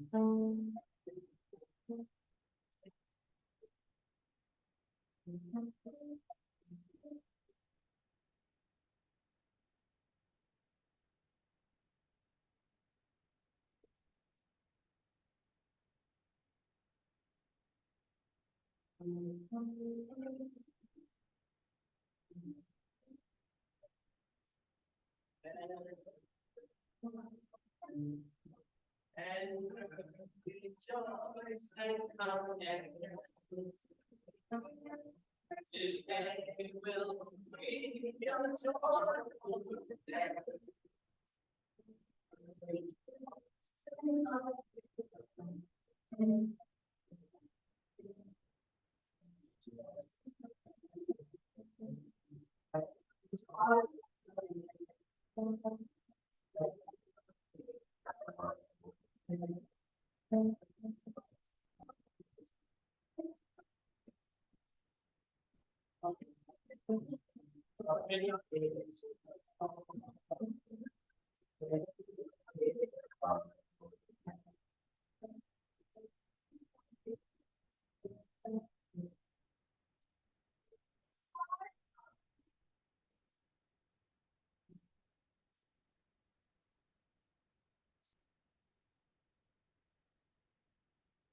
And rejoice and come today will be your joyful day.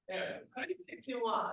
Yeah, if you want.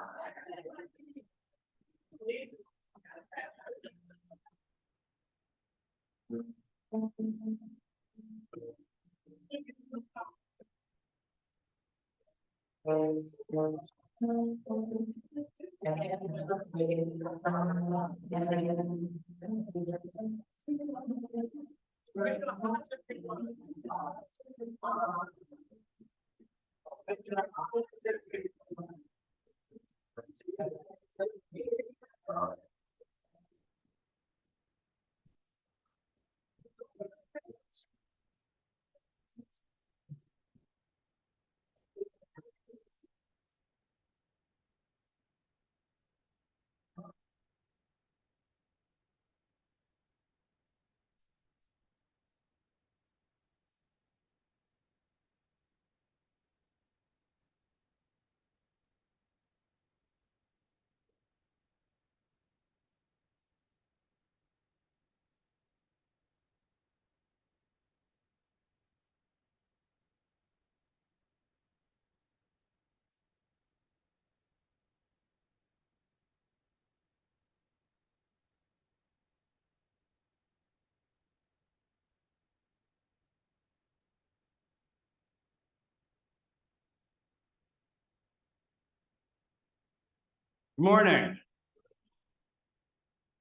Good morning.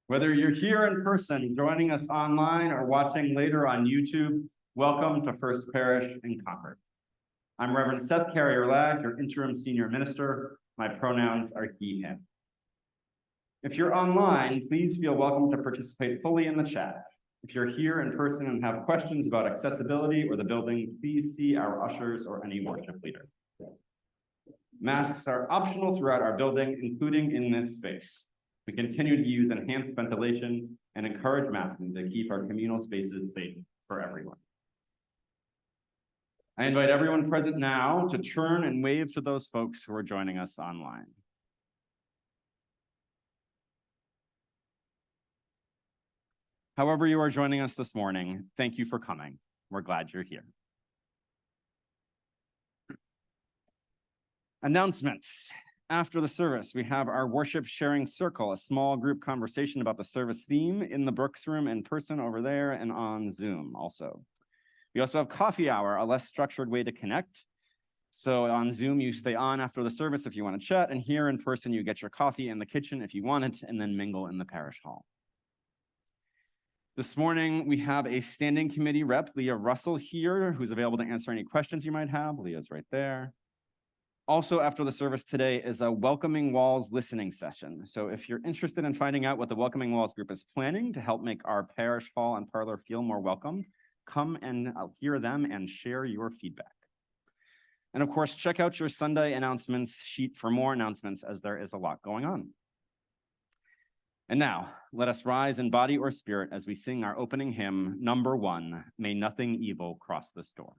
Whether you're here in person, joining us online, or watching later on YouTube, welcome to First Parish in Concord. I'm Reverend Seth Carrier-Ladd, your interim senior minister. My pronouns are he, him. If you're online, please feel welcome to participate fully in the chat. If you're here in person and have questions about accessibility or the building, please see our ushers or any worship leader. Masks are optional throughout our building, including in this space. We continue to use enhanced ventilation and encourage masking to keep our communal spaces safe for everyone. I invite everyone present now to turn and wave to those folks who are joining us online. However you are joining us this morning, thank you for coming. We're glad you're here. Announcements. After the service, we have our worship sharing circle, a small group conversation about the service theme in the Brooks room in person over there and on Zoom also. We also have coffee hour, a less structured way to connect. So on Zoom, you stay on after the service if you want to chat, and here in person, you get your coffee in the kitchen if you want it, and then mingle in the parish hall. This morning, we have a standing committee rep, Leah Russell, here, who's available to answer any questions you might have. Leah's right there. Also, after the service today is a Welcoming Walls listening session. So if you're interested in finding out what the Welcoming Walls group is planning to help make our parish hall and parlor feel more welcome, come and hear them and share your feedback. And of course, check out your Sunday announcements sheet for more announcements, as there is a lot going on. And now, let us rise in body or spirit as we sing our opening hymn, number 1, May Nothing Evil Cross This Door.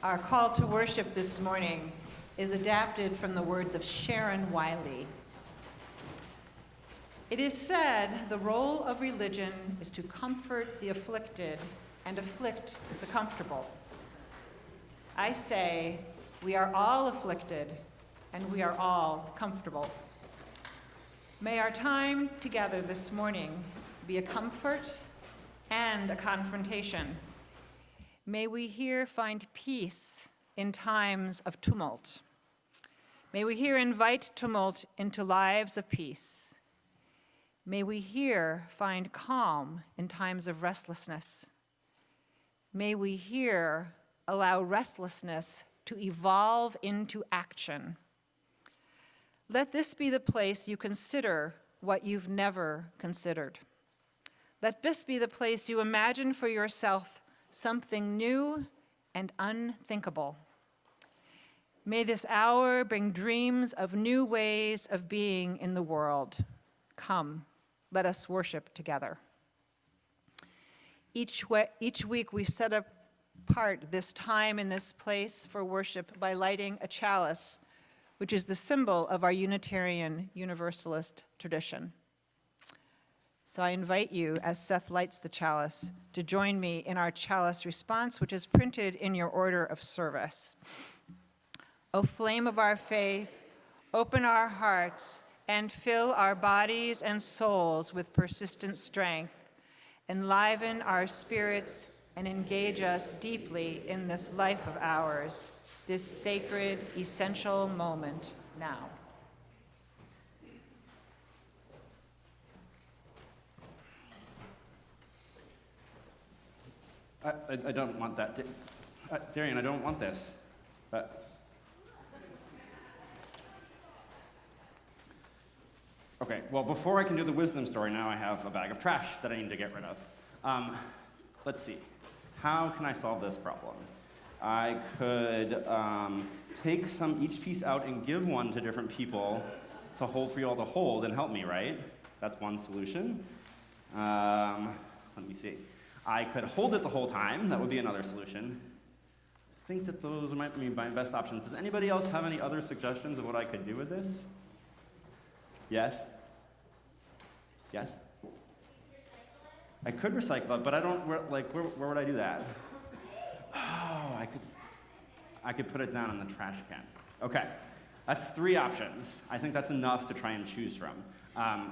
Our call to worship this morning is adapted from the words of Sharon Wiley. It is said the role of religion is to comfort the afflicted and afflict the comfortable. I say we are all afflicted and we are all comfortable. May our time together this morning be a comfort and a confrontation. May we here find peace in times of tumult. May we here invite tumult into lives of peace. May we here find calm in times of restlessness. May we here allow restlessness to evolve into action. Let this be the place you consider what you've never considered. Let this be the place you imagine for yourself something new and unthinkable. May this hour bring dreams of new ways of being in the world. Come, let us worship together. Each week we set apart this time in this place for worship by lighting a chalice, which is the symbol of our Unitarian Universalist tradition. So I invite you, as Seth lights the chalice, to join me in our chalice response, which is printed in your order of service. O flame of our faith, open our hearts and fill our bodies and souls with persistent strength. Enliven our spirits and engage us deeply in this life of ours, this sacred, essential moment now. I don't want that. Darian, I don't want this. Okay, well, before I can do the wisdom story, now I have a bag of trash that I need to get rid of. Let's see. How can I solve this problem? I could take each piece out and give one to different people to hold for you all to hold and help me, right? That's one solution. Let me see. I could hold it the whole time. That would be another solution. think that those might be my best options. Does anybody else have any other suggestions of what I could do with this? Yes? Yes? I could recycle it, but I don't, where would I do that? Oh, I could put it down in the trash can. Okay, that's 3 options. I think that's enough to try and choose from.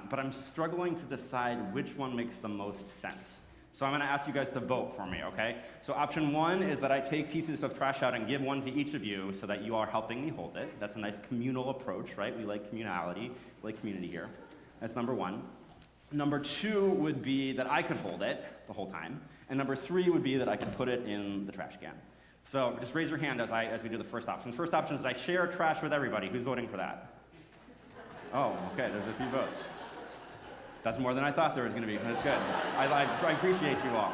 But I'm struggling to decide which one makes the most sense. So I'm gonna ask you guys to vote for me, okay? So option 1 is that I take pieces of trash out and give one to each of you so that you are helping me hold it. That's a nice communal approach, right? We like communality, we like community here. That's number 1. Number 2 would be that I could hold it the whole time. And number 3 would be that I could put it in the trash can. So just raise your hand as we do the first option. First option is I share trash with everybody. Who's voting for that? Oh, okay, there's a few votes. That's more than I thought there was gonna be. That's good. I appreciate you all.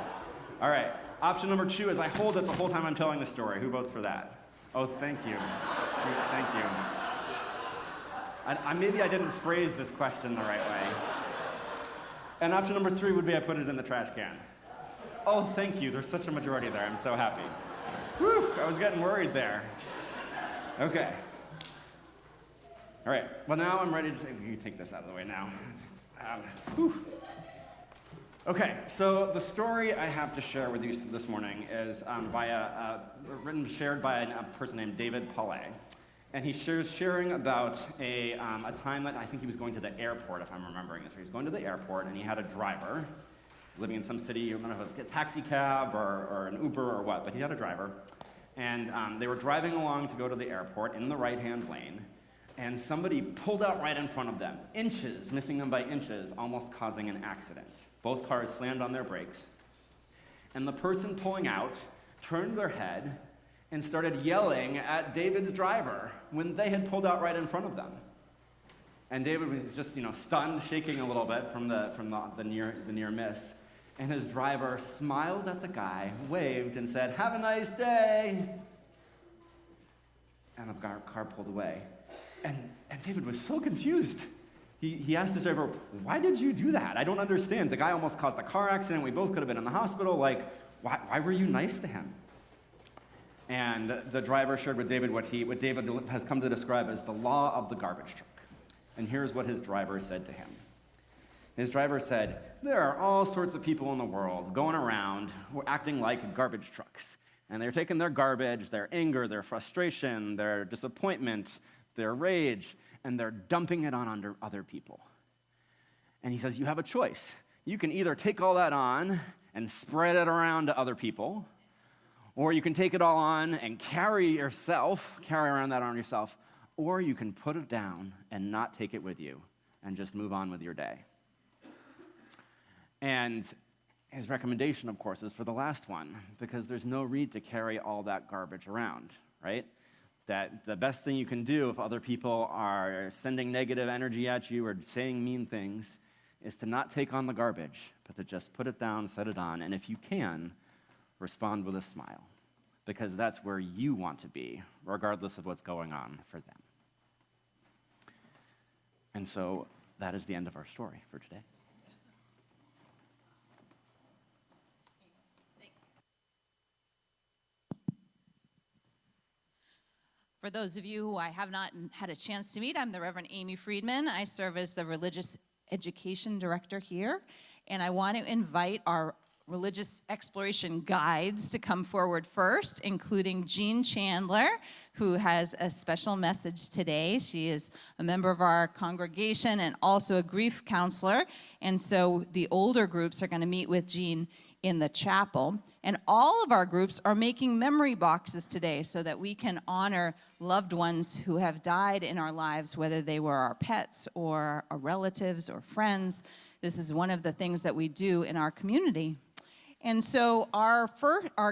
All right, option number 2 is I hold it the whole time I'm telling the story. Who votes for that? Oh, thank you. Thank you. Maybe I didn't phrase this question the right way. And option number 3 would be I put it in the trash can. Oh, thank you. There's such a majority there. I'm so happy. Whew, I was getting worried there. Okay. All right, well now I'm ready to say, you take this out of the way now. Okay, so the story I have to share with you this morning is shared by a person named David Paulet. And he's sharing about a time that I think he was going to the airport, if I'm remembering this. He was going to the airport and he had a driver living in some city. I don't know if it was a taxi cab or an Uber or what, but he had a driver. And they were driving along to go to the airport in the right-hand lane. And somebody pulled out right in front of them, inches, missing them by inches, almost causing an accident. Both cars slammed on their brakes. And the person pulling out turned their head and started yelling at David's driver when they had pulled out right in front of them. And David was just, stunned, shaking a little bit from the near miss. And his driver smiled at the guy, waved, and said, "Have a nice day." And the car pulled away. And David was so confused. He asked his driver, "Why did you do that? I don't understand. The guy almost caused a car accident. We both could have been in the hospital. Why were you nice to him?" And the driver shared with David what David has come to describe as the law of the garbage truck. And here's what his driver said to him. His driver said, "There are all sorts of people in the world going around who are acting like garbage trucks. And they're taking their garbage, their anger, their frustration, their disappointment, their rage, and they're dumping it on other people." And he says, you have a choice. You can either take all that on and spread it around to other people, or you can take it all on and carry around that on yourself, or you can put it down and not take it with you and just move on with your day. And his recommendation, of course, is for the last one, because there's no need to carry all that garbage around, right? That the best thing you can do if other people are sending negative energy at you or saying mean things is to not take on the garbage, but to just put it down, set it on, and if you can, respond with a smile, because that's where you want to be, regardless of what's going on for them. And so that is the end of our story for today. For those of you who I have not had a chance to meet, I'm the Reverend Amy Friedman. I serve as the Religious Education Director here, and I want to invite our religious exploration guides to come forward first, including Jean Chandler, who has a special message today. She is a member of our congregation and also a grief counselor, and so the older groups are going to meet with Jean in the chapel. And all of our groups are making memory boxes today so that we can honor loved ones who have died in our lives, whether they were our pets or our relatives or friends. This is one of the things that we do in our community. And so our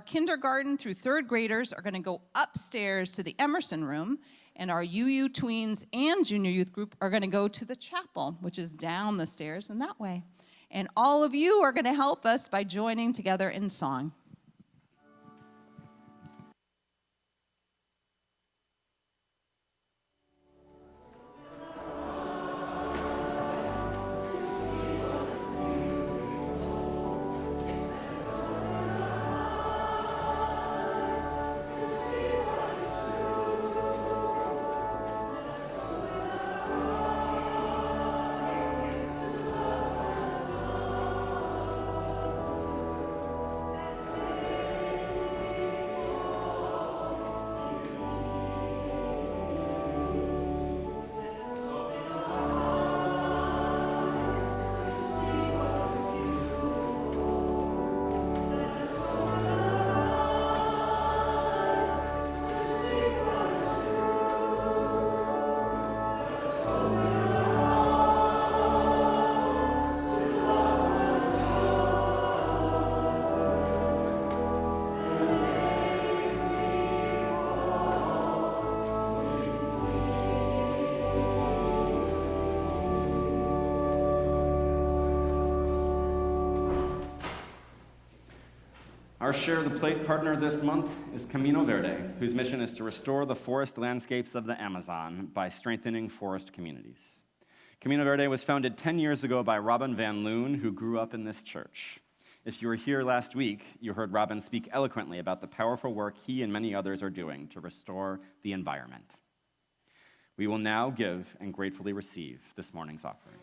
kindergarten through third graders are going to go upstairs to the Emerson room, and our UU tweens and junior youth group are going to go to the chapel, which is down the stairs and that way. And all of you are going to help us by joining together in song. See Our Share the Plate partner this month is Camino Verde, whose mission is to restore the forest landscapes of the Amazon by strengthening forest communities. Camino Verde was founded 10 years ago by Robin Van Loon, who grew up in this church. If you were here last week, you heard Robin speak eloquently about the powerful work he and many others are doing to restore the environment. We will now give and gratefully receive this morning's offering.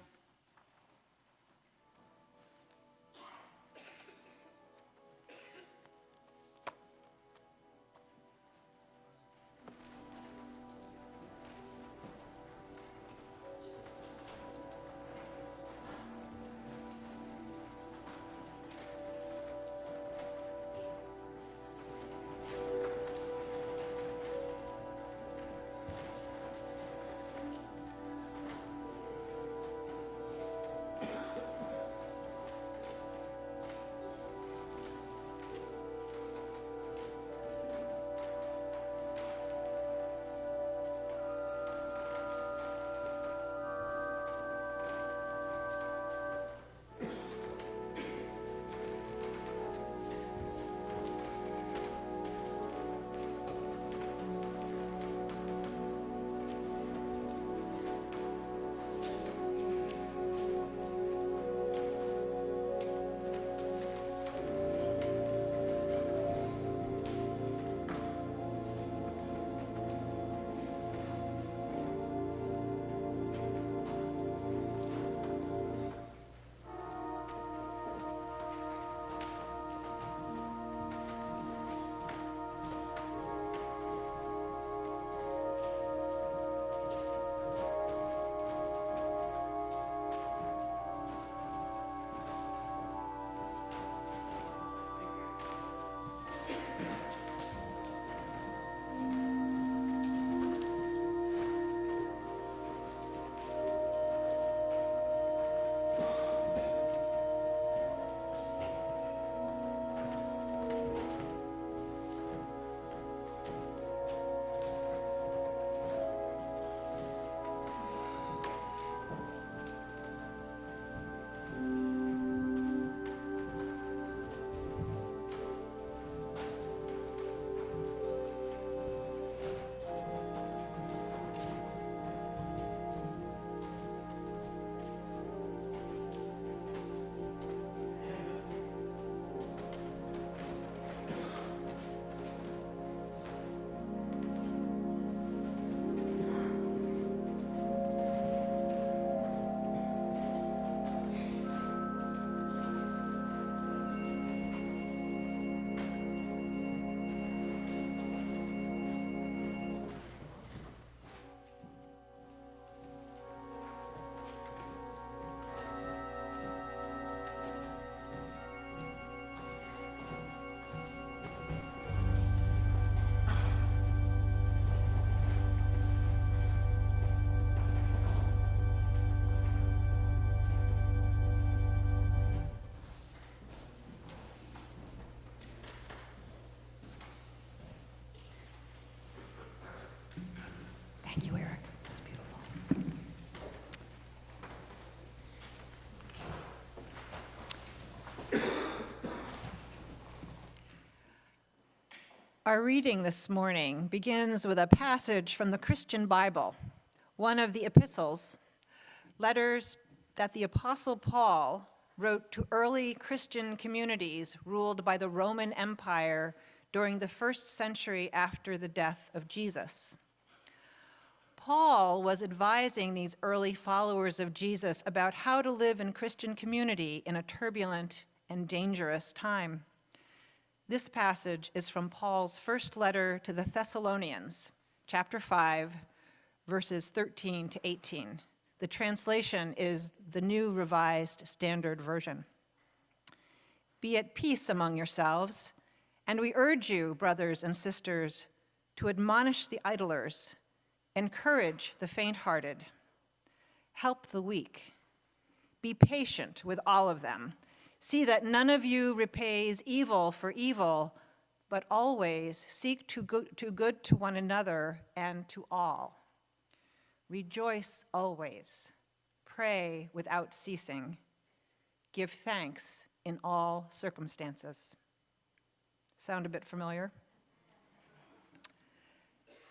Thank you, Eric. That's beautiful. Our reading this morning begins with a passage from the Christian Bible, one of the epistles, letters that the Apostle Paul wrote to early Christian communities ruled by the Roman Empire during the 1st century after the death of Jesus. Paul was advising these early followers of Jesus about how to live in Christian community in a turbulent and dangerous time. This passage is from Paul's first letter to the Thessalonians, chapter 5, verses 13 to 18. The translation is the New Revised Standard Version. Be at peace among yourselves, and we urge you, brothers and sisters, to admonish the idlers, encourage the faint-hearted, help the weak, be patient with all of them. See that none of you repays evil for evil, but always seek to do good to one another and to all. Rejoice always, pray without ceasing, give thanks in all circumstances. Sound a bit familiar?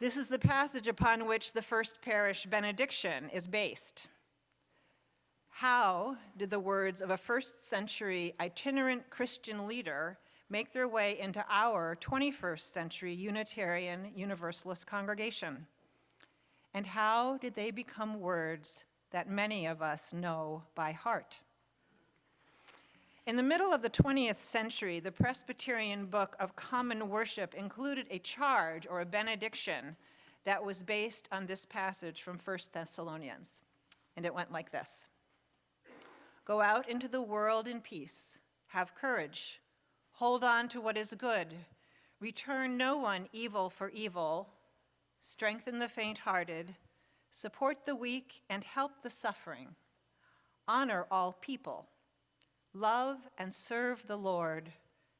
This is the passage upon which the First Parish benediction is based. How did the words of a first-century itinerant Christian leader make their way into our 21st century Unitarian Universalist congregation? And how did they become words that many of us know by heart? In the middle of the 20th century, the Presbyterian Book of Common Worship included a charge or a benediction that was based on this passage from 1 Thessalonians. And it went like this: "Go out into the world in peace, have courage, hold on to what is good, return no one evil for evil, strengthen the faint-hearted, support the weak and help the suffering, honor all people, love and serve the Lord,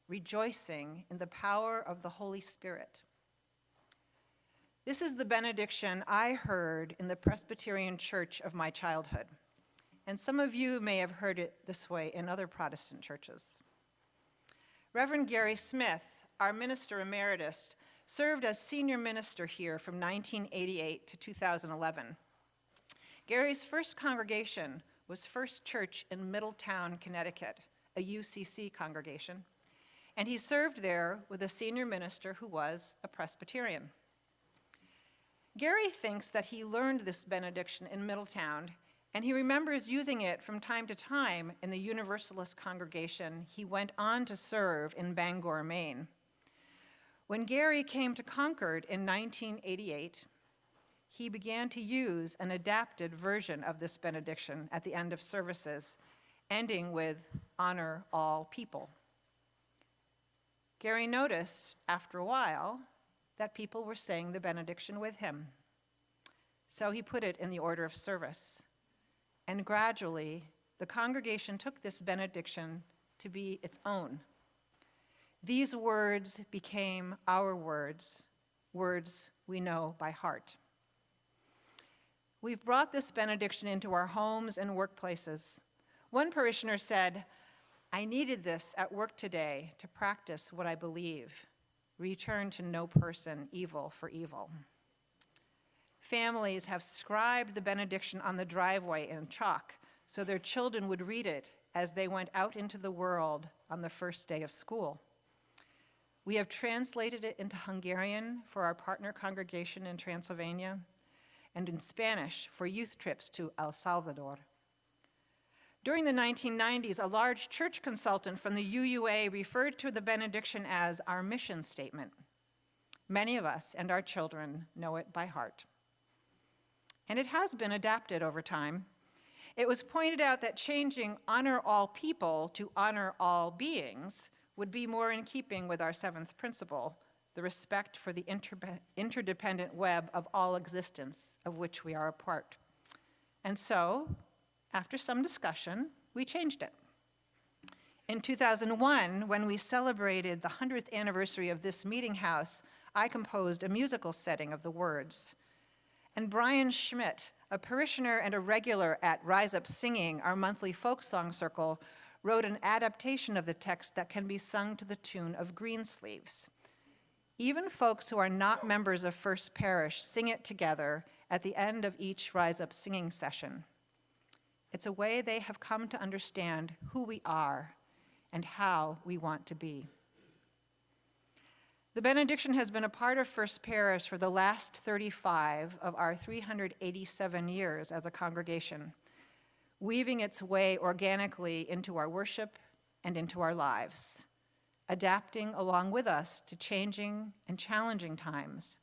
rejoicing in the power of the Holy Spirit." This is the benediction I heard in the Presbyterian church of my childhood, and some of you may have heard it this way in other Protestant churches. Reverend Gary Smith, our minister emeritus, served as senior minister here from 1988 to 2011. Gary's first congregation was First Church in Middletown, Connecticut, a UCC congregation, and he served there with a senior minister who was a Presbyterian. Gary thinks that he learned this benediction in Middletown, and he remembers using it from time to time in the Universalist congregation he went on to serve in Bangor, Maine. When Gary came to Concord in 1988, he began to use an adapted version of this benediction at the end of services, ending with "honor all people." Gary noticed after a while that people were saying the benediction with him. So he put it in the order of service. And gradually, the congregation took this benediction to be its own. These words became our words, words we know by heart. We've brought this benediction into our homes and workplaces. One parishioner said, "I needed this at work today to practice what I believe. Return to no person evil for evil." Families have scribed the benediction on the driveway in chalk so their children would read it as they went out into the world on the first day of school. We have translated it into Hungarian for our partner congregation in Transylvania and in Spanish for youth trips to El Salvador. During the 1990s, a large church consultant from the UUA referred to the benediction as our mission statement. Many of us and our children know it by heart. And it has been adapted over time. It was pointed out that changing "honor all people" to "honor all beings" would be more in keeping with our seventh principle, the respect for the interdependent web of all existence of which we are a part. And so, after some discussion, we changed it. In 2001, when we celebrated the 100th anniversary of this meeting house, I composed a musical setting of the words. And Brian Schmidt, a parishioner and a regular at Rise Up Singing, our monthly folk song circle, wrote an adaptation of the text that can be sung to the tune of Greensleeves. Even folks who are not members of First Parish sing it together at the end of each Rise Up Singing session. It's a way they have come to understand who we are and how we want to be. The benediction has been a part of First Parish for the last 35 of our 387 years as a congregation, weaving its way organically into our worship and into our lives, adapting along with us to changing and challenging times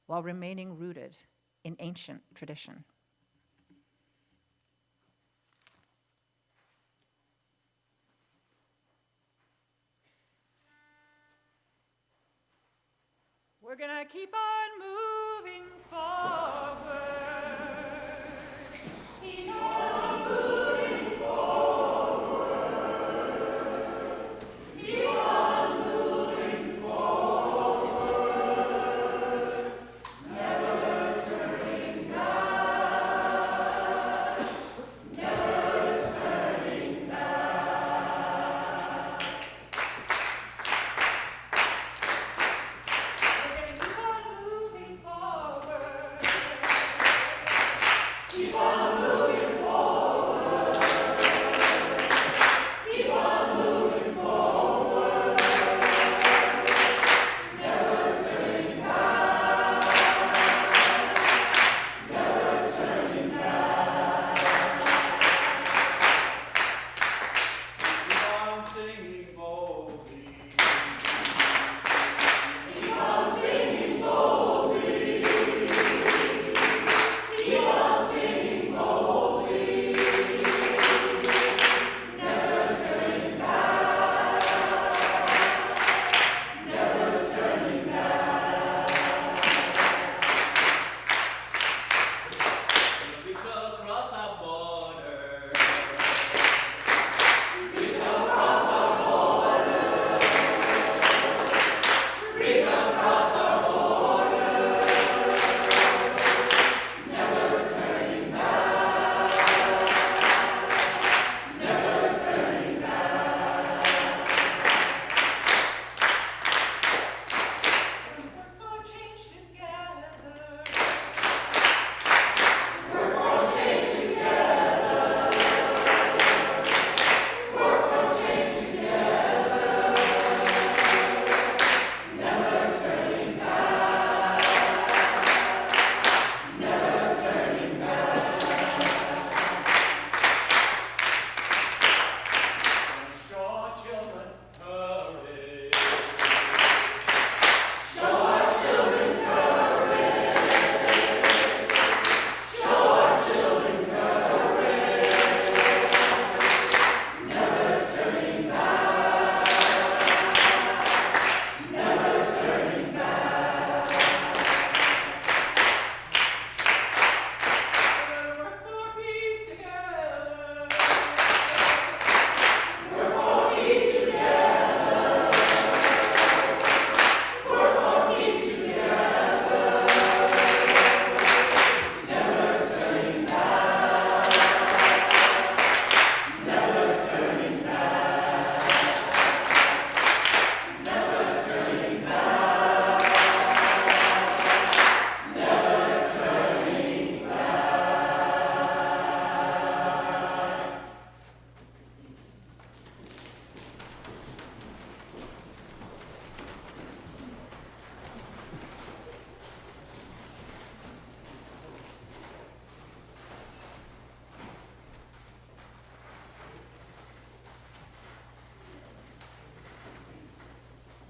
while remaining rooted in ancient tradition. We're gonna keep on moving forward. Keep on moving forward. Keep on moving forward. Never turning back. Never turning back.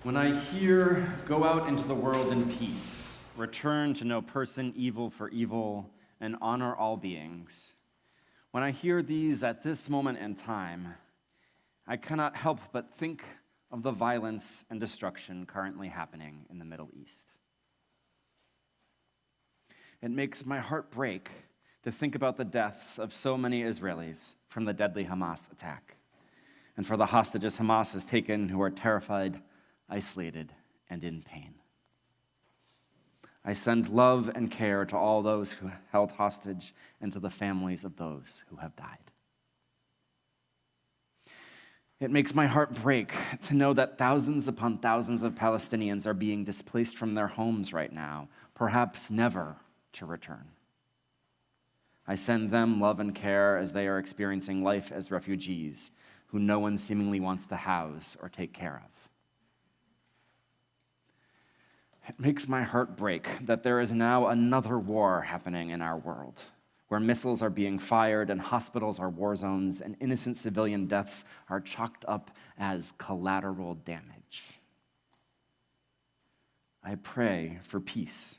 When I hear, go out into the world in peace, return to no person evil for evil, and honor all beings, when I hear these at this moment in time, I cannot help but think of the violence and destruction currently happening in the Middle East. It makes my heart break to think about the deaths of so many Israelis from the deadly Hamas attack, and for the hostages Hamas has taken who are terrified, isolated, and in pain. I send love and care to all those who held hostage and to the families of those who have died. It makes my heart break to know that thousands upon thousands of Palestinians are being displaced from their homes right now, perhaps never to return. I send them love and care as they are experiencing life as refugees who no one seemingly wants to house or take care of. It makes my heart break that there is now another war happening in our world, where missiles are being fired and hospitals are war zones and innocent civilian deaths are chalked up as collateral damage. I pray for peace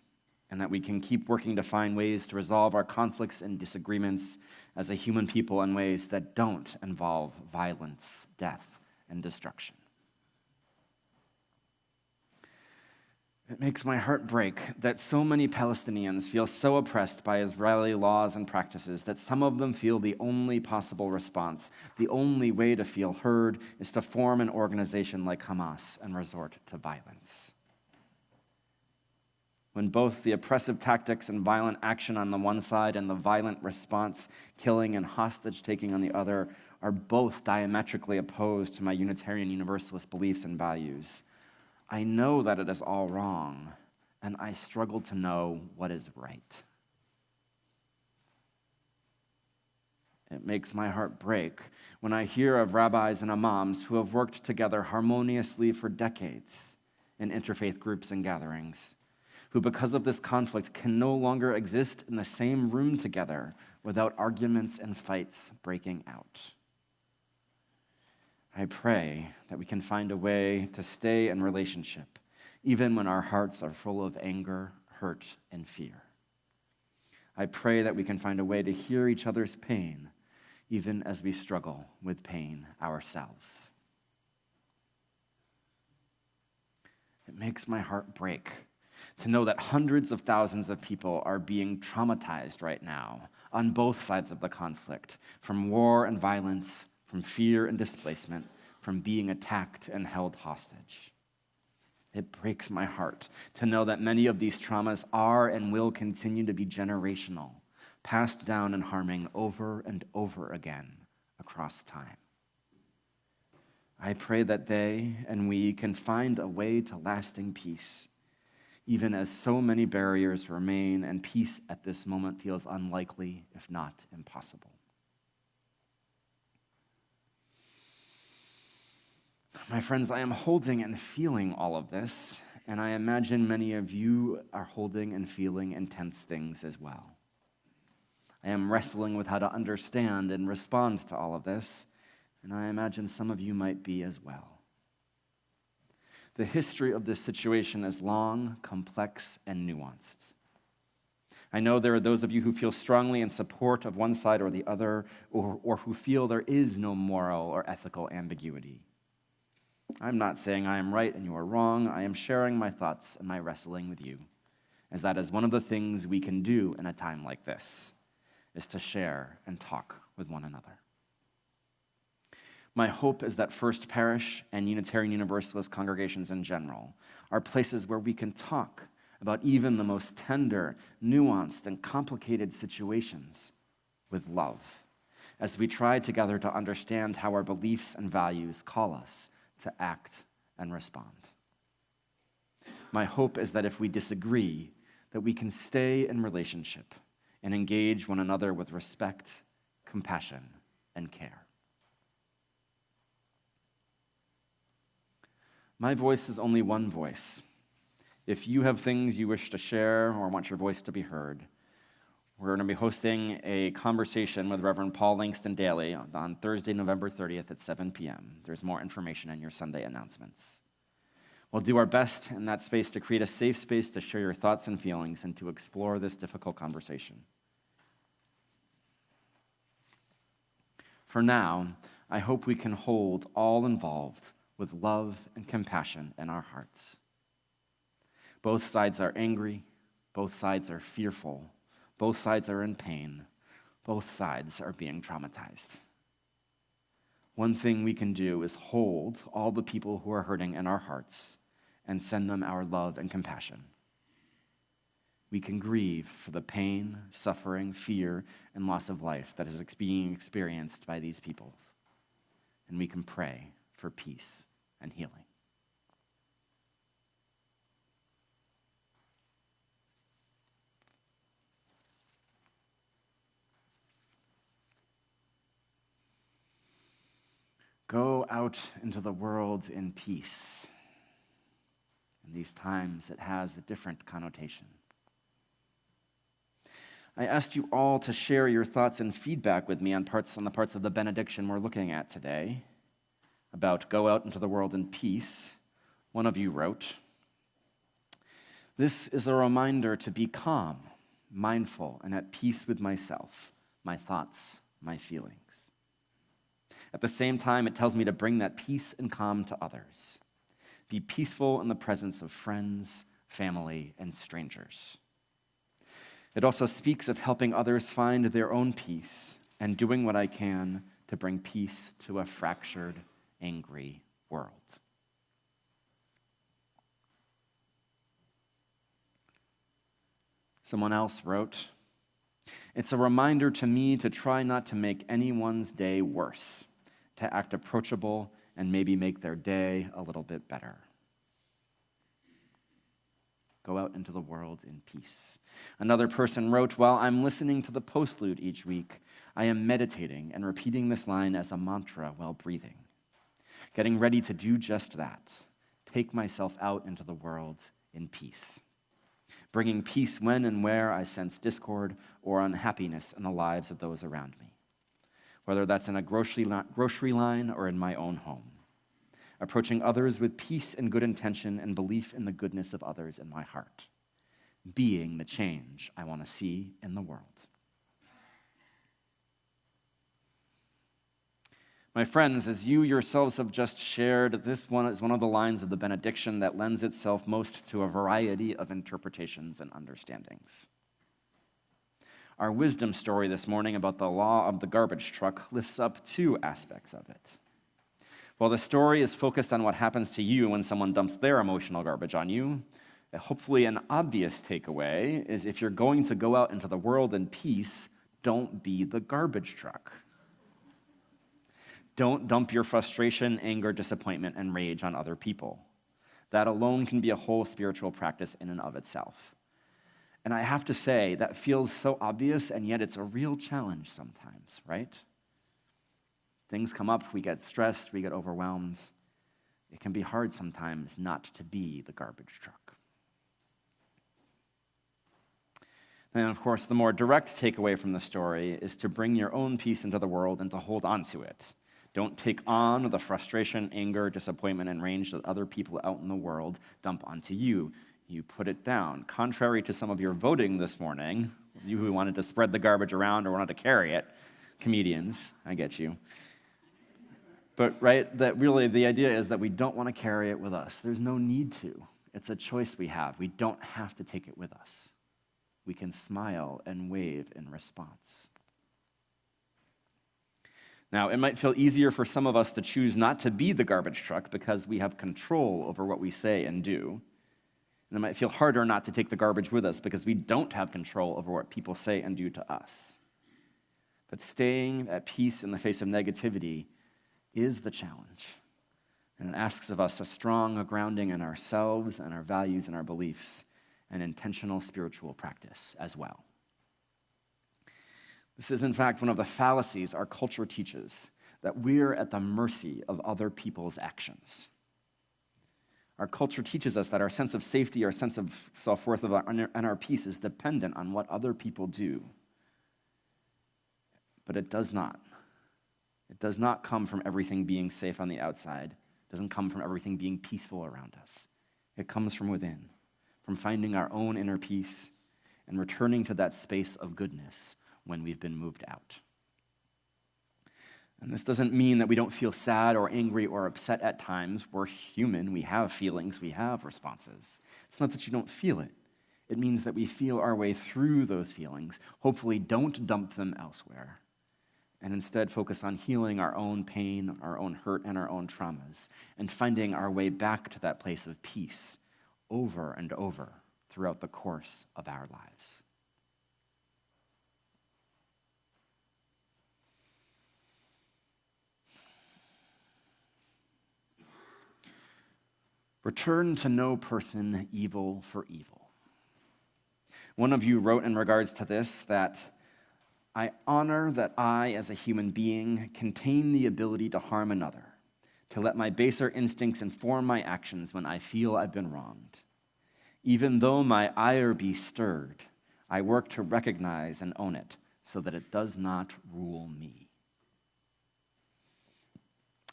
and that we can keep working to find ways to resolve our conflicts and disagreements as a human people in ways that don't involve violence, death, and destruction. It makes my heart break that so many Palestinians feel so oppressed by Israeli laws and practices that some of them feel the only possible response, the only way to feel heard, is to form an organization like Hamas and resort to violence. When both the oppressive tactics and violent action on the one side and the violent response, killing and hostage-taking on the other, are both diametrically opposed to my Unitarian Universalist beliefs and values, I know that it is all wrong, and I struggle to know what is right. It makes my heart break when I hear of rabbis and imams who have worked together harmoniously for decades in interfaith groups and gatherings, who because of this conflict can no longer exist in the same room together without arguments and fights breaking out. I pray that we can find a way to stay in relationship, even when our hearts are full of anger, hurt, and fear. I pray that we can find a way to hear each other's pain, even as we struggle with pain ourselves. It makes my heart break to know that hundreds of thousands of people are being traumatized right now on both sides of the conflict, from war and violence, from fear and displacement, from being attacked and held hostage. It breaks my heart to know that many of these traumas are and will continue to be generational, passed down and harming over and over again across time. I pray that they and we can find a way to lasting peace, even as so many barriers remain and peace at this moment feels unlikely, if not impossible. My friends, I am holding and feeling all of this, and I imagine many of you are holding and feeling intense things as well. I am wrestling with how to understand and respond to all of this, and I imagine some of you might be as well. The history of this situation is long, complex, and nuanced. I know there are those of you who feel strongly in support of one side or the other, or who feel there is no moral or ethical ambiguity. I'm not saying I am right and you are wrong. I am sharing my thoughts and my wrestling with you, as that is one of the things we can do in a time like this, is to share and talk with one another. My hope is that First Parish and Unitarian Universalist congregations in general are places where we can talk about even the most tender, nuanced, and complicated situations with love, as we try together to understand how our beliefs and values call us to act and respond. My hope is that if we disagree, that we can stay in relationship and engage one another with respect, compassion, and care. My voice is only one voice. If you have things you wish to share or want your voice to be heard, we're going to be hosting a conversation with Reverend Paul Langston Daly on Thursday, November 30th at 7 p.m. There's more information in your Sunday announcements. We'll do our best in that space to create a safe space to share your thoughts and feelings and to explore this difficult conversation. For now, I hope we can hold all involved with love and compassion in our hearts. Both sides are angry, both sides are fearful, both sides are in pain, both sides are being traumatized. One thing we can do is hold all the people who are hurting in our hearts and send them our love and compassion. We can grieve for the pain, suffering, fear, and loss of life that is being experienced by these peoples. And we can pray for peace and healing. Go out into the world in peace. In these times, it has a different connotation. I asked you all to share your thoughts and feedback with me on the parts of the benediction we're looking at today about go out into the world in peace. One of you wrote, "This is a reminder to be calm, mindful, and at peace with myself, my thoughts, my feelings. At the same time, it tells me to bring that peace and calm to others. Be peaceful in the presence of friends, family, and strangers. It also speaks of helping others find their own peace and doing what I can to bring peace to a fractured, angry world." Someone else wrote, "It's a reminder to me to try not to make anyone's day worse, to act approachable and maybe make their day a little bit better." Go out into the world in peace. Another person wrote, "While I'm listening to the postlude each week, I am meditating and repeating this line as a mantra while breathing, getting ready to do just that, take myself out into the world in peace, bringing peace when and where I sense discord or unhappiness in the lives of those around me, whether that's in a grocery line or in my own home, approaching others with peace and good intention and belief in the goodness of others in my heart, being the change I want to see in the world. My friends, as you yourselves have just shared, this one is one of the lines of the benediction that lends itself most to a variety of interpretations and understandings. Our wisdom story this morning about the law of the garbage truck lifts up two aspects of it. While the story is focused on what happens to you when someone dumps their emotional garbage on you, hopefully an obvious takeaway is if you're going to go out into the world in peace, don't be the garbage truck. Don't dump your frustration, anger, disappointment, and rage on other people. That alone can be a whole spiritual practice in and of itself. And I have to say, that feels so obvious, and yet it's a real challenge sometimes, right? Things come up, we get stressed, we get overwhelmed. It can be hard sometimes not to be the garbage truck. And of course, the more direct takeaway from the story is to bring your own peace into the world and to hold on to it. Don't take on the frustration, anger, disappointment, and rage that other people out in the world dump onto you. You put it down. Contrary to some of your voting this morning, you who wanted to spread the garbage around or wanted to carry it, comedians, I get you. But right, that really the idea is that we don't want to carry it with us. There's no need to. It's a choice we have. We don't have to take it with us. We can smile and wave in response. Now, it might feel easier for some of us to choose not to be the garbage truck because we have control over what we say and do. And it might feel harder not to take the garbage with us because we don't have control over what people say and do to us. But staying at peace in the face of negativity is the challenge. And it asks of us a strong grounding in ourselves and our values and our beliefs, and intentional spiritual practice as well. This is, in fact, one of the fallacies our culture teaches, that we're at the mercy of other people's actions. Our culture teaches us that our sense of safety, our sense of self-worth, and our peace is dependent on what other people do. But it does not. It does not come from everything being safe on the outside. It doesn't come from everything being peaceful around us. It comes from within, from finding our own inner peace and returning to that space of goodness when we've been moved out. And this doesn't mean that we don't feel sad or angry or upset at times. We're human. We have feelings. We have responses. It's not that you don't feel it. It means that we feel our way through those feelings. Hopefully, don't dump them elsewhere. And instead focus on healing our own pain, our own hurt, and our own traumas, and finding our way back to that place of peace over and over throughout the course of our lives. Return to no person evil for evil. One of you wrote in regards to this that I honor that I, as a human being, contain the ability to harm another, to let my baser instincts inform my actions when I feel I've been wronged. Even though my ire be stirred, I work to recognize and own it so that it does not rule me.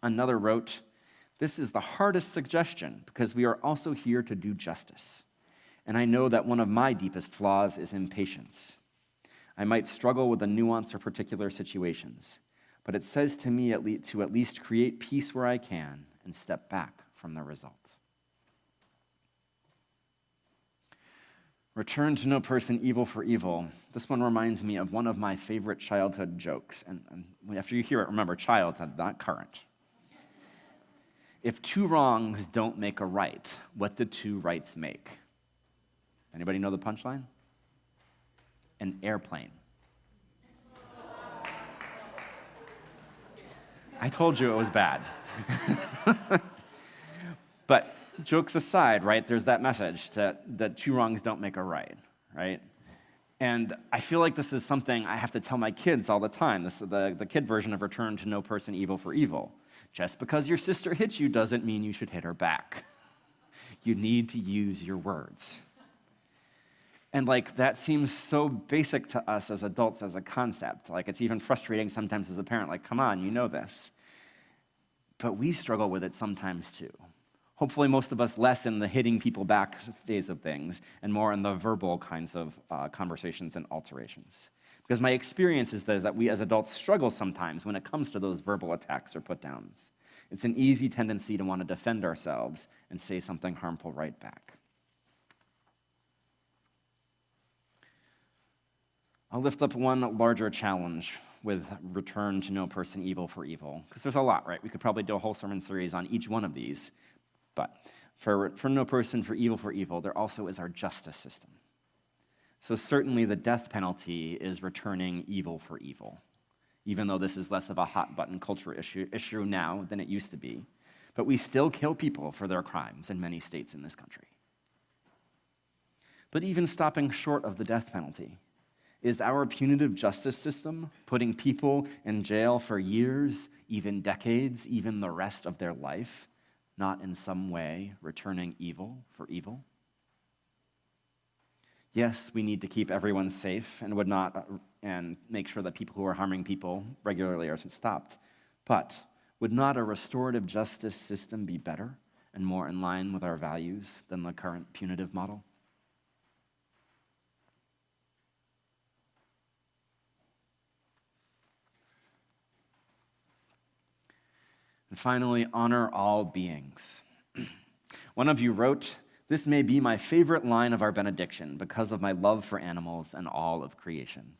Another wrote, this is the hardest suggestion because we are also here to do justice. And I know that one of my deepest flaws is impatience. I might struggle with the nuance of particular situations, but it says to me to at least create peace where I can and step back from the result. Return to no person evil for evil. This one reminds me of one of my favorite childhood jokes. And after you hear it, remember, childhood, not current. If two wrongs don't make a right, what do two rights make? Anybody know the punchline? An airplane. I told you it was bad. But jokes aside, right, there's that message that two wrongs don't make a right, right? And I feel like this is something I have to tell my kids all the time. This is the kid version of return to no person evil for evil. Just because your sister hits you doesn't mean you should hit her back. You need to use your words. And like that seems so basic to us as adults as a concept. Like it's even frustrating sometimes as a parent, like, come on, you know this. But we struggle with it sometimes too. Hopefully most of us less in the hitting people back phase of things and more in the verbal kinds of conversations and alterations. Because my experience is that we as adults struggle sometimes when it comes to those verbal attacks or put downs. It's an easy tendency to want to defend ourselves and say something harmful right back. I'll lift up one larger challenge with return to no person evil for evil, because there's a lot, right? We could probably do a whole sermon series on each one of these, but for no person for evil, there also is our justice system. So certainly the death penalty is returning evil for evil, even though this is less of a hot button culture issue now than it used to be, but we still kill people for their crimes in many states in this country. But even stopping short of the death penalty, is our punitive justice system putting people in jail for years, even decades, even the rest of their life, not in some way returning evil for evil? Yes, we need to keep everyone safe and make sure that people who are harming people regularly are stopped. But would not a restorative justice system be better and more in line with our values than the current punitive model? And finally, honor all beings. One of you wrote, "This may be my favorite line of our benediction because of my love for animals and all of creation.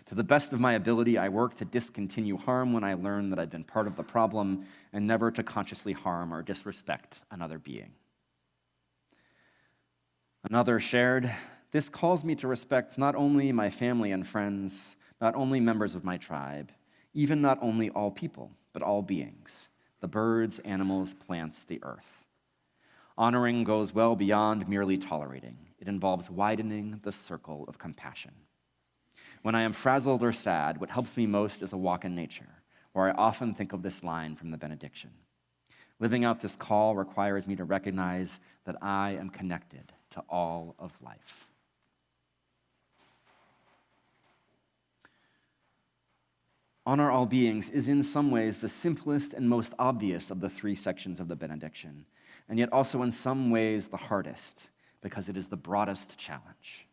To the best of my ability, I work to discontinue harm when I learn that I've been part of the problem and never to consciously harm or disrespect another being." Another shared, "This calls me to respect not only my family and friends, not only members of my tribe, even not only all people, but all beings. The birds, animals, plants, the earth. Honoring goes well beyond merely tolerating. It involves widening the circle of compassion. When I am frazzled or sad, what helps me most is a walk in nature, where I often think of this line from the benediction. Living out this call requires me to recognize that I am connected to all of life." Honor all beings is in some ways the simplest and most obvious of the three sections of the benediction, and yet also in some ways the hardest, because it is the broadest challenge.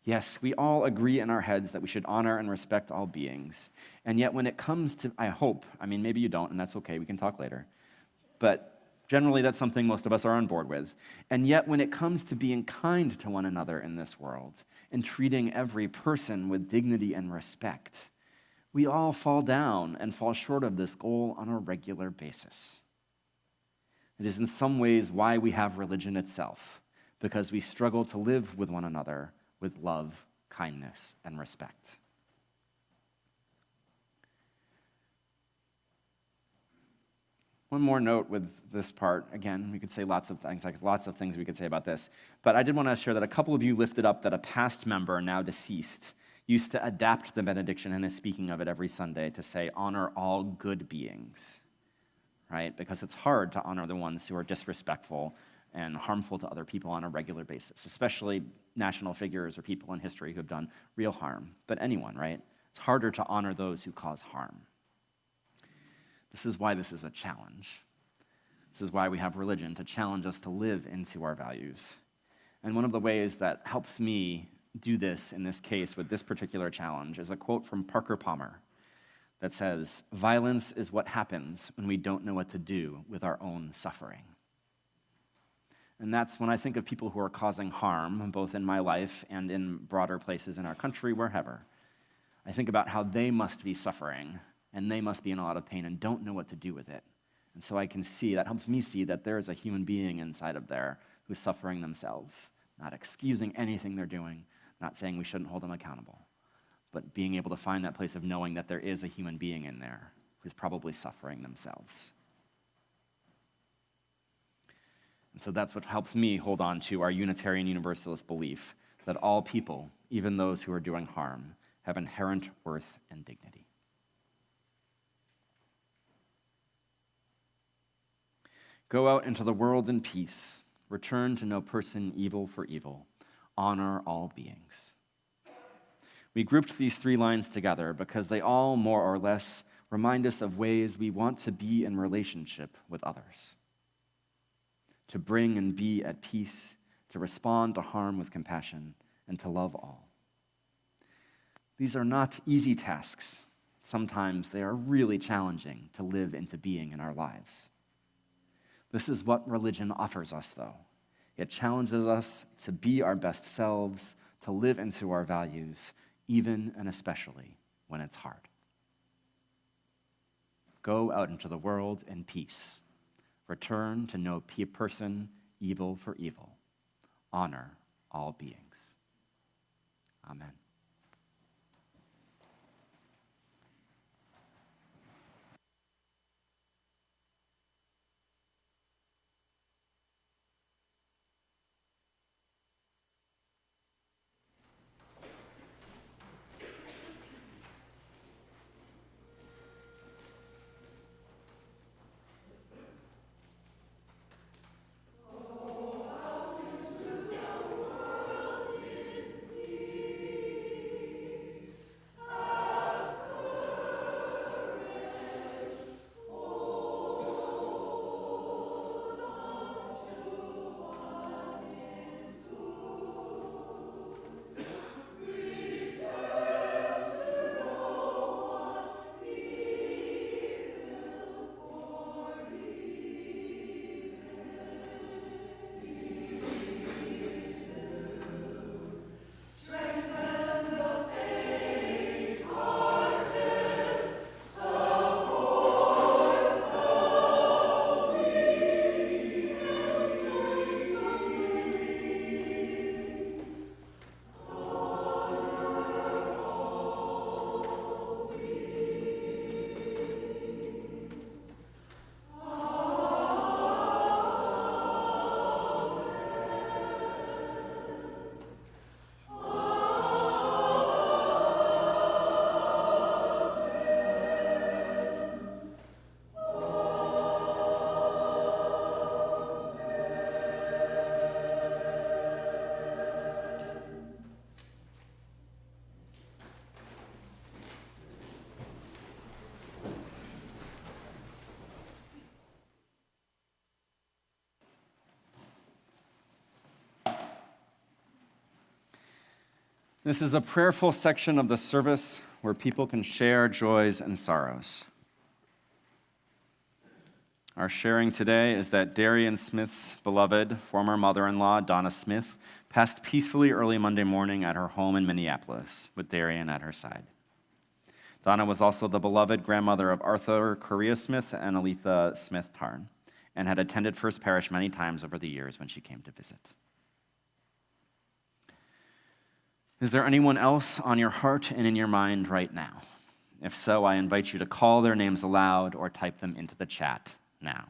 Yes, we all agree in our heads that we should honor and respect all beings, and yet when it comes to, maybe you don't, and that's okay, we can talk later, but generally that's something most of us are on board with, and yet when it comes to being kind to one another in this world, and treating every person with dignity and respect, we all fall down and fall short of this goal on a regular basis. It is in some ways why we have religion itself, because we struggle to live with one another with love, kindness, and respect. One more note with this part. Again, we could say lots of things we could say about this, but I did want to share that a couple of you lifted up that a past member, now deceased, used to adapt the benediction and is speaking of it every Sunday to say, honor all good beings, right? Because it's hard to honor the ones who are disrespectful and harmful to other people on a regular basis, especially national figures or people in history who have done real harm, but anyone, right? It's harder to honor those who cause harm. This is why this is a challenge. This is why we have religion, to challenge us to live into our values. And one of the ways that helps me do this in this case with this particular challenge is a quote from Parker Palmer that says, "Violence is what happens when we don't know what to do with our own suffering." And that's when I think of people who are causing harm, both in my life and in broader places in our country, wherever. I think about how they must be suffering and they must be in a lot of pain and don't know what to do with it. And so I can see, that helps me see that there is a human being inside of there who's suffering themselves, not excusing anything they're doing, not saying we shouldn't hold them accountable, but being able to find that place of knowing that there is a human being in there who's probably suffering themselves. And so that's what helps me hold on to our Unitarian Universalist belief that all people, even those who are doing harm, have inherent worth and dignity. Go out into the world in peace. Return to no person evil for evil. Honor all beings. We grouped these 3 lines together because they all, more or less, remind us of ways we want to be in relationship with others. To bring and be at peace, to respond to harm with compassion, and to love all. These are not easy tasks. Sometimes they are really challenging to live into being in our lives. This is what religion offers us, though. It challenges us to be our best selves, to live into our values, even and especially when it's hard. Go out into the world in peace. Return to no person evil for evil. Honor all beings. Amen. This is a prayerful section of the service where people can share joys and sorrows. Our sharing today is that Darian Smith's beloved former mother-in-law, Donna Smith, passed peacefully early Monday morning at her home in Minneapolis with Darian at her side. Donna was also the beloved grandmother of Arthur Correa Smith and Aletha Smith Tarn, and had attended First Parish many times over the years when she came to visit. Is there anyone else on your heart and in your mind right now? If so, I invite you to call their names aloud or type them into the chat now.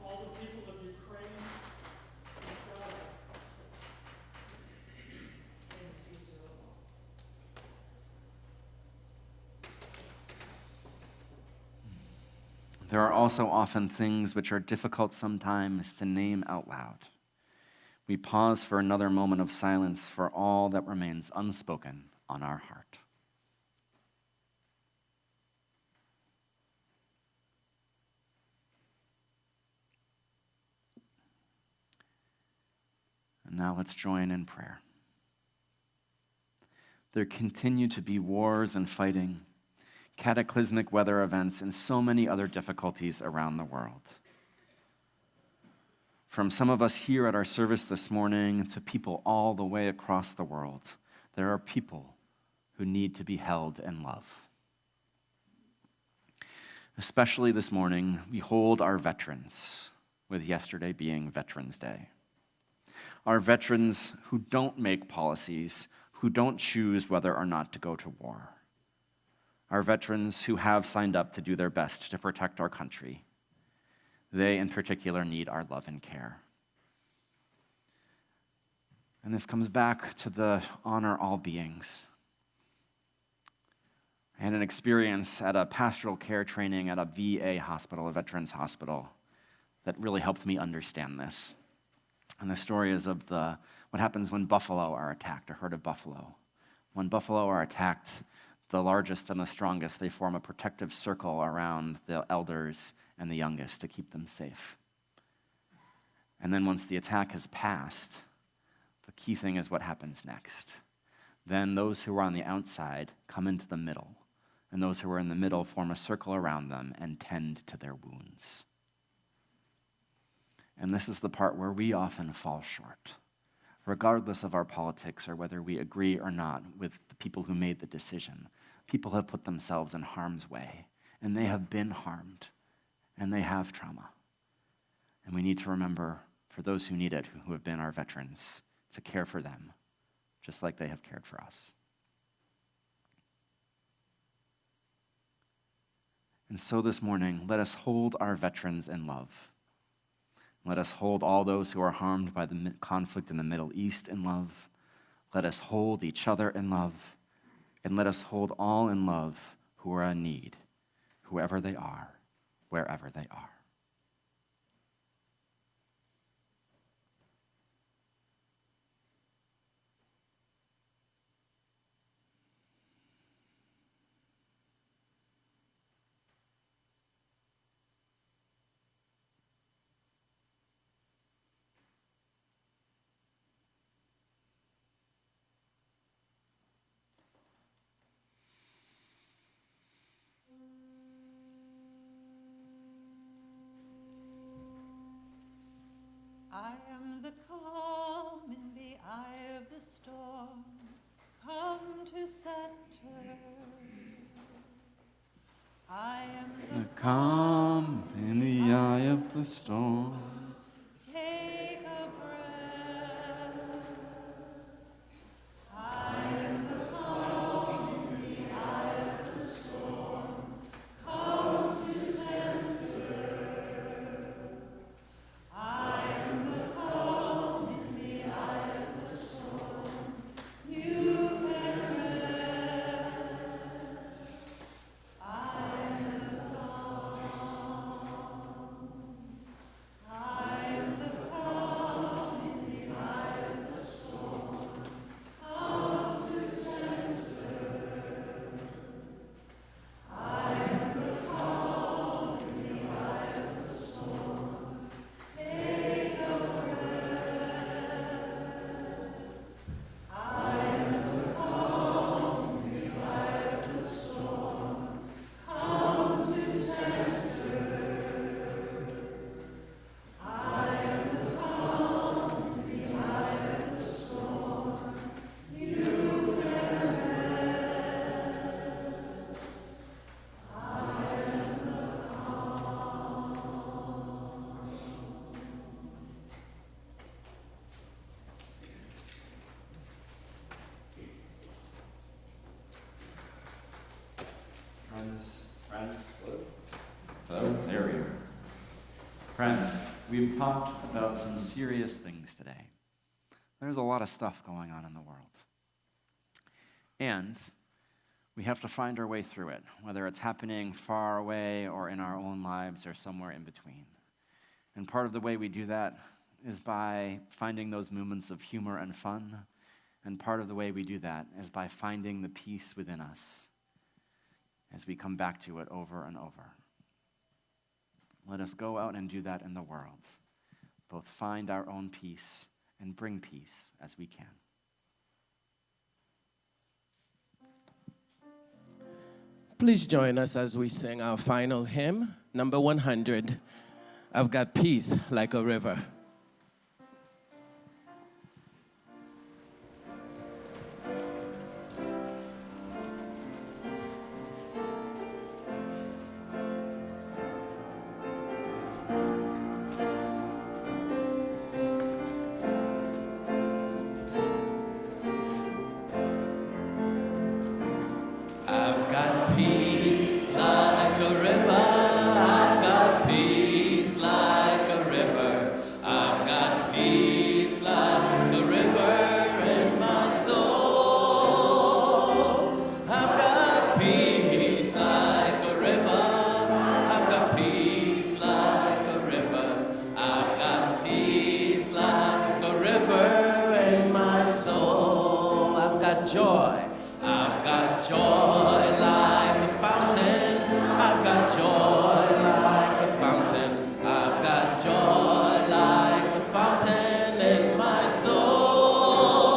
All the people of Ukraine, There are also often things which are difficult sometimes to name out loud. We pause for another moment of silence for all that remains unspoken on our heart. And now let's join in prayer. There continue to be wars and fighting, cataclysmic weather events, and so many other difficulties around the world. From some of us here at our service this morning to people all the way across the world, there are people who need to be held in love. Especially this morning, we hold our veterans, with yesterday being Veterans Day. Our veterans who don't make policies, who don't choose whether or not to go to war. Our veterans who have signed up to do their best to protect our country, They, in particular, need our love and care. And this comes back to the honor all beings. I had an experience at a pastoral care training at a VA hospital, a veterans hospital, that really helped me understand this. And the story is of what happens when buffalo are attacked, a herd of buffalo. When buffalo are attacked, the largest and the strongest, they form a protective circle around the elders and the youngest to keep them safe. And then once the attack has passed, the key thing is what happens next. Then those who are on the outside come into the middle, and those who are in the middle form a circle around them and tend to their wounds. And this is the part where we often fall short, regardless of our politics or whether we agree or not with the people who made the decision. People have put themselves in harm's way, and they have been harmed, and they have trauma. And we need to remember, for those who need it, who have been our veterans, to care for them, just like they have cared for us. And so this morning, let us hold our veterans in love. Let us hold all those who are harmed by the conflict in the Middle East in love. Let us hold each other in love. And let us hold all in love who are in need, whoever they are, wherever they are. I am the calm in the eye of the storm, come to center. I am the Calm in the eye of the storm. take a breath. I am the calm in the eye of the storm, come to center. I am the calm in the eye of the storm. You can rest. I am the calm. I am the calm in the eye of the storm. Come to center. I am the calm in the eye of the storm. Take a breath. I am the calm in the eye of the storm. Come to center. I am the calm in the eye of the storm. You can rest. I am the calm. Hello, there we go. Friends, we've talked about some serious things today. There's a lot of stuff going on in the world. And we have to find our way through it, whether it's happening far away or in our own lives or somewhere in between. And part of the way we do that is by finding those moments of humor and fun. And part of the way we do that is by finding the peace within us as we come back to it over and over. Let us go out and do that in the world, both find our own peace and bring peace as we can. Please join us as we sing our final hymn, number 100. I've got peace like a river. I've got peace like a river. I've got peace like peace like a river in my soul. I've got peace like a river. I've got peace like a river. I've got peace like a river in my soul. I've got joy. I've got joy like a fountain. I've got joy like a fountain. I've got joy like a fountain in my soul.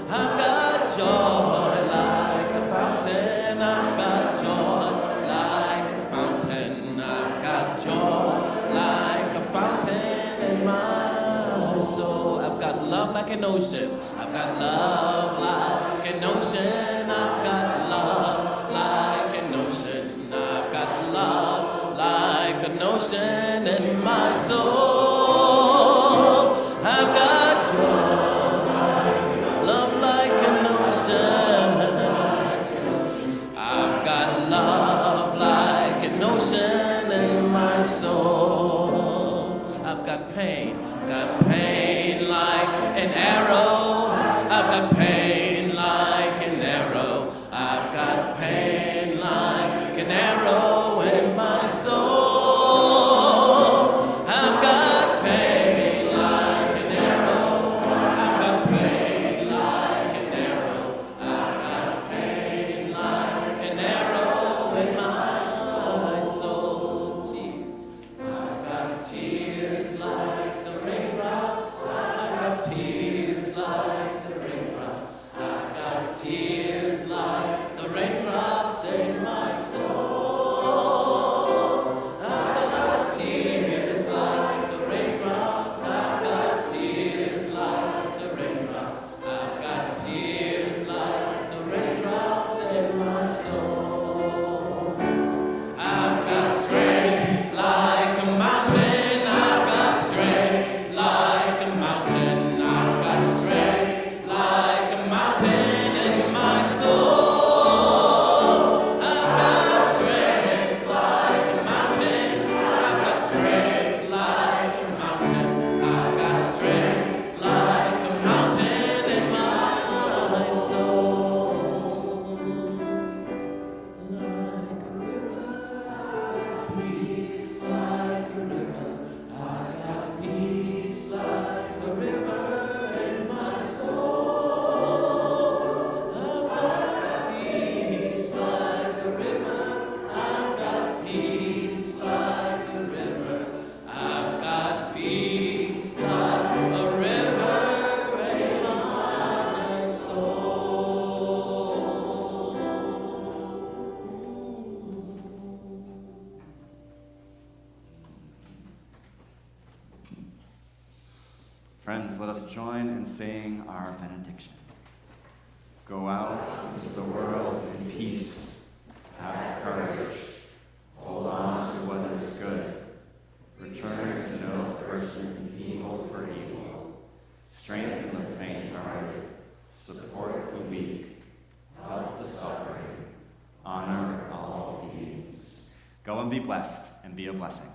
I've got joy like a fountain. I've got joy like a fountain. I've got joy like a fountain in my soul. I've got love like an ocean. I've got love like an ocean. I've got love like an ocean. I've got love like an ocean in my soul. I've got joy, love like an ocean. I've got love like an ocean in my soul. I've got pain like an arrow. I've got pain like an arrow. I've got pain like an arrow in my soul. I've got pain like an arrow. I've got pain like an arrow. I've got pain like an arrow in my soul. Tears. I've got tears like the raindrops. I've got tears like the raindrops. I've got tears like the raindrops in my soul. I've got tears like the raindrops. I've got tears like the raindrops. I've got tears like the raindrops in my soul. I've got strength like a mountain. I've got strength like a mountain. I've got strength like a mountain in my soul. I've got strength like a mountain. I've got strength like a mountain. I've got strength like a mountain in my soul. Like a river, peace like a river. I got peace like a river in my soul. I've got peace like a river. I've got peace like a river. I've got peace like a river in my soul. Friends, let us join in saying our benediction. Go out into the world in peace. Have courage. Hold on to what is good. Return to no person evil for evil. Strengthen the faint-hearted. Support the weak. Help the suffering. Honor all beings. Go and be blessed and be a blessing.